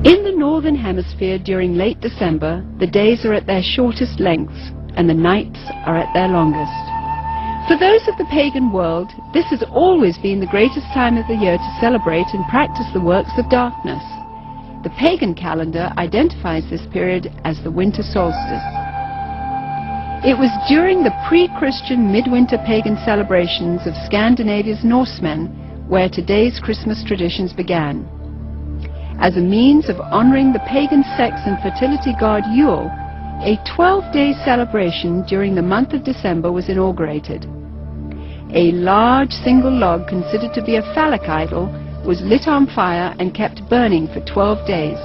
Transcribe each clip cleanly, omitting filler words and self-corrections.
In the Northern Hemisphere during late December, the days are at their shortest lengths and the nights are at their longest. For those of the pagan world, this has always been the greatest time of the year to celebrate and practice the works of darkness. The pagan calendar identifies this period as the winter solstice. It was during the pre-Christian midwinter pagan celebrations of Scandinavia's Norsemen where today's Christmas traditions began. As a means of honoring the pagan sex and fertility god Yule, a 12-day celebration during the month of December was inaugurated. A large single log considered to be a phallic idol was lit on fire and kept burning for 12 days.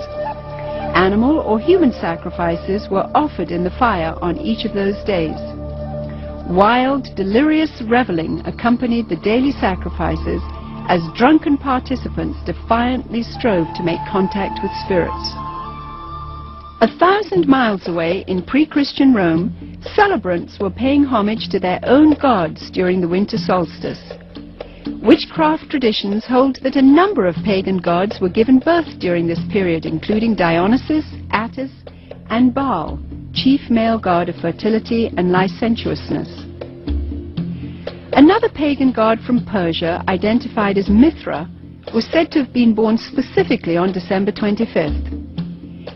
Animal or human sacrifices were offered in the fire on each of those days. Wild, delirious reveling accompanied the daily sacrifices as drunken participants defiantly strove to make contact with spirits. 1,000 miles away in pre-Christian Rome, celebrants were paying homage to their own gods during the winter solstice. Witchcraft traditions hold that a number of pagan gods were given birth during this period, including Dionysus, Attis, and Baal, chief male god of fertility and licentiousness. Another pagan god from Persia, identified as Mithra, was said to have been born specifically on December 25th.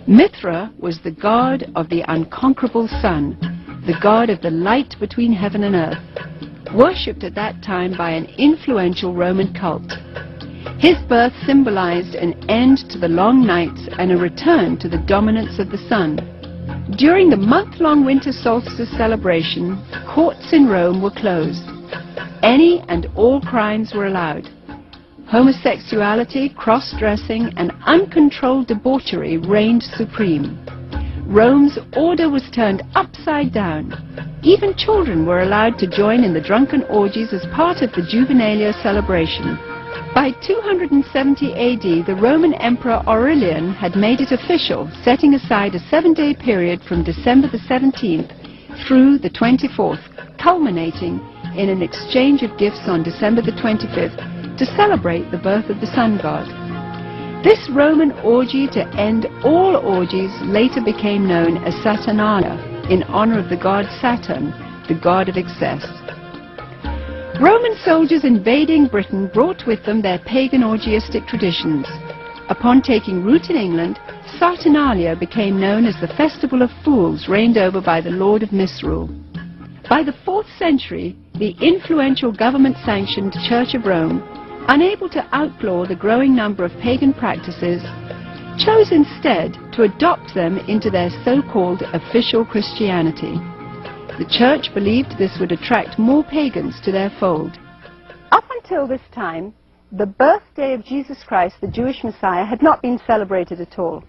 Mithra was the god of the unconquerable sun, the god of the light between heaven and earth, worshipped at that time by an influential Roman cult. His birth symbolized an end to the long nights and a return to the dominance of the sun. During the month-long winter solstice celebration, courts in Rome were closed. Any and all crimes were allowed. Homosexuality, cross-dressing, and uncontrolled debauchery reigned supreme. Rome's order was turned upside down. Even children were allowed to join in the drunken orgies as part of the Juvenalia celebration. By 270 AD, the Roman Emperor Aurelian had made it official, setting aside a 7-day period from December the 17th through the 24th, culminating in an exchange of gifts on December the 25th to celebrate the birth of the sun god. This Roman orgy to end all orgies later became known as Saturnalia, in honor of the god Saturn, the god of excess. Roman soldiers invading Britain brought with them their pagan orgiastic traditions. Upon taking root in England, Saturnalia became known as the Festival of Fools, reigned over by the Lord of Misrule. By the 4th century, the influential government-sanctioned Church of Rome, unable to outlaw the growing number of pagan practices, chose instead to adopt them into their so-called official Christianity. The Church believed this would attract more pagans to their fold. Up until this time, the birthday of Jesus Christ, the Jewish Messiah, had not been celebrated at all.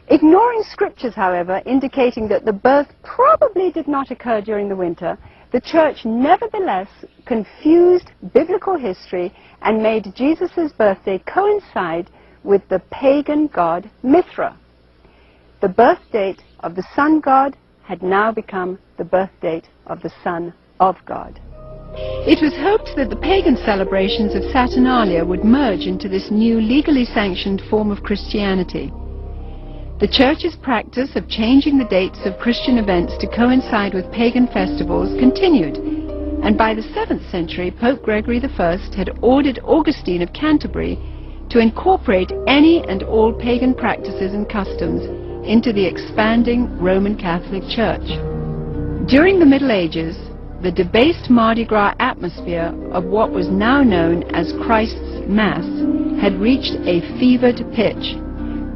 Ignoring scriptures, however, indicating that the birth probably did not occur during the winter, the Church nevertheless confused biblical history and made Jesus' birthday coincide with the pagan god Mithra. The birth date of the sun god had now become the birth date of the Son of God. It was hoped that the pagan celebrations of Saturnalia would merge into this new legally sanctioned form of Christianity. The Church's practice of changing the dates of Christian events to coincide with pagan festivals continued, and by the 7th century, Pope Gregory I had ordered Augustine of Canterbury to incorporate any and all pagan practices and customs into the expanding Roman Catholic Church. During the Middle Ages, the debased Mardi Gras atmosphere of what was now known as Christ's Mass had reached a fevered pitch.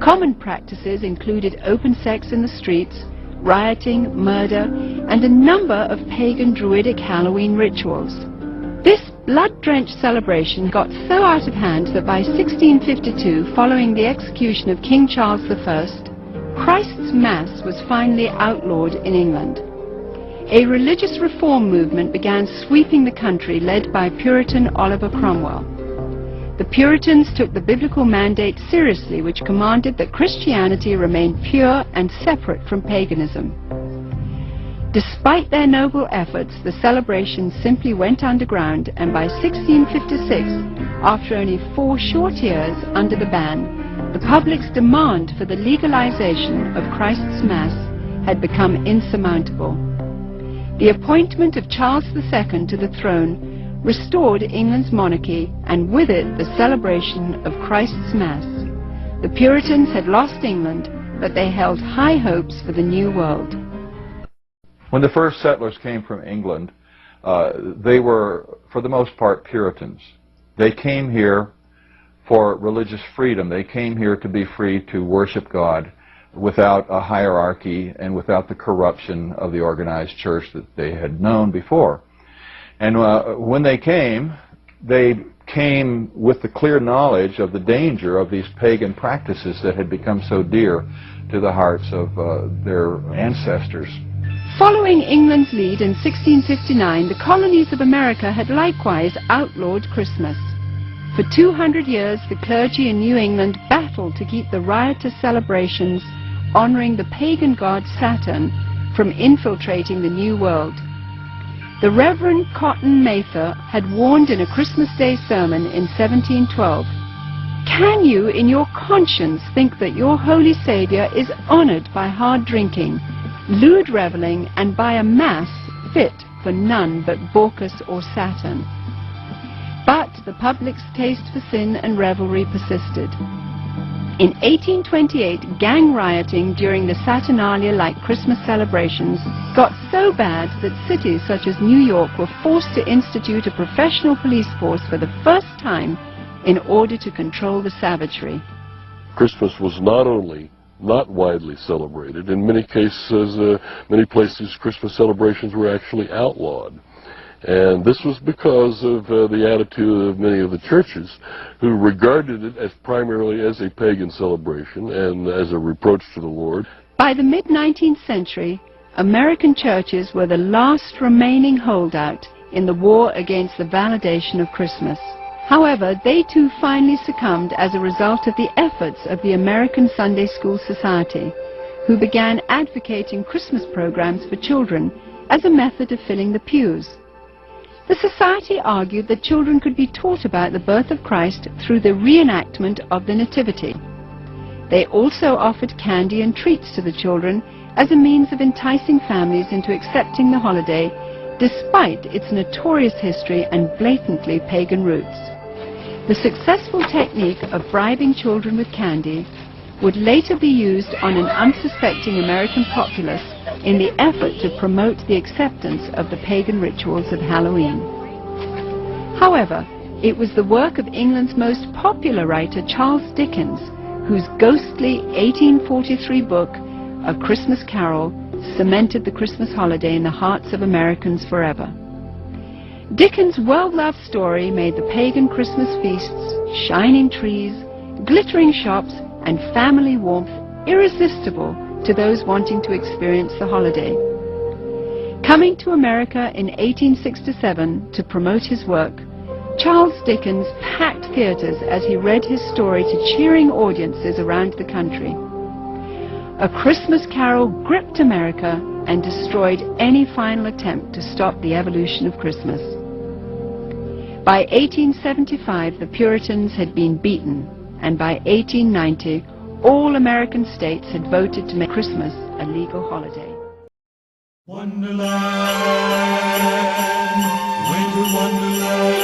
Common practices included open sex in the streets, rioting, murder, and a number of pagan druidic Halloween rituals. This blood-drenched celebration got so out of hand that by 1652, following the execution of King Charles I, Christ's Mass was finally outlawed in England. A religious reform movement began sweeping the country, led by Puritan Oliver Cromwell. The Puritans took the biblical mandate seriously, which commanded that Christianity remain pure and separate from paganism. Despite their noble efforts, the celebrations simply went underground, and by 1656, after only 4 short years under the ban, the public's demand for the legalization of Christ's Mass had become insurmountable. The appointment of Charles II to the throne restored England's monarchy, and with it the celebration of Christ's Mass. The Puritans had lost England, but they held high hopes for the New World. When the first settlers came from England, they were, for the most part, Puritans. They came here for religious freedom. They came here to be free to worship God without a hierarchy and without the corruption of the organized church that they had known before. And when they came with the clear knowledge of the danger of these pagan practices that had become so dear to the hearts of their ancestors. Following England's lead in 1659, the colonies of America had likewise outlawed Christmas. For 200 years, the clergy in New England battled to keep the riotous celebrations honoring the pagan god Saturn from infiltrating the New World. The Reverend Cotton Mather had warned in a Christmas Day sermon in 1712, "Can you in your conscience think that your Holy Savior is honored by hard drinking, lewd reveling, and by a mass fit for none but Bacchus or Saturn?" But the public's taste for sin and revelry persisted. In 1828, gang rioting during the Saturnalia-like Christmas celebrations got so bad that cities such as New York were forced to institute a professional police force for the first time in order to control the savagery. Christmas was not only not widely celebrated. In many cases, many places, Christmas celebrations were actually outlawed. And this was because of the attitude of many of the churches who regarded it as primarily as a pagan celebration and as a reproach to the Lord. By the mid-19th century, American churches were the last remaining holdout in the war against the validation of Christmas. However, they too finally succumbed as a result of the efforts of the American Sunday School Society, who began advocating Christmas programs for children as a method of filling the pews. The society argued that children could be taught about the birth of Christ through the reenactment of the Nativity. They also offered candy and treats to the children as a means of enticing families into accepting the holiday, despite its notorious history and blatantly pagan roots. The successful technique of bribing children with candy would later be used on an unsuspecting American populace in the effort to promote the acceptance of the pagan rituals of Halloween. However, it was the work of England's most popular writer, Charles Dickens, whose ghostly 1843 book, A Christmas Carol, cemented the Christmas holiday in the hearts of Americans forever. Dickens' well-loved story made the pagan Christmas feasts, shining trees, glittering shops, and family warmth irresistible to those wanting to experience the holiday. Coming to America in 1867 to promote his work, Charles Dickens packed theaters as he read his story to cheering audiences around the country. A Christmas Carol gripped America and destroyed any final attempt to stop the evolution of Christmas. By 1875, the Puritans had been beaten, and by 1890, all American states had voted to make Christmas a legal holiday. Wonderland, winter wonderland.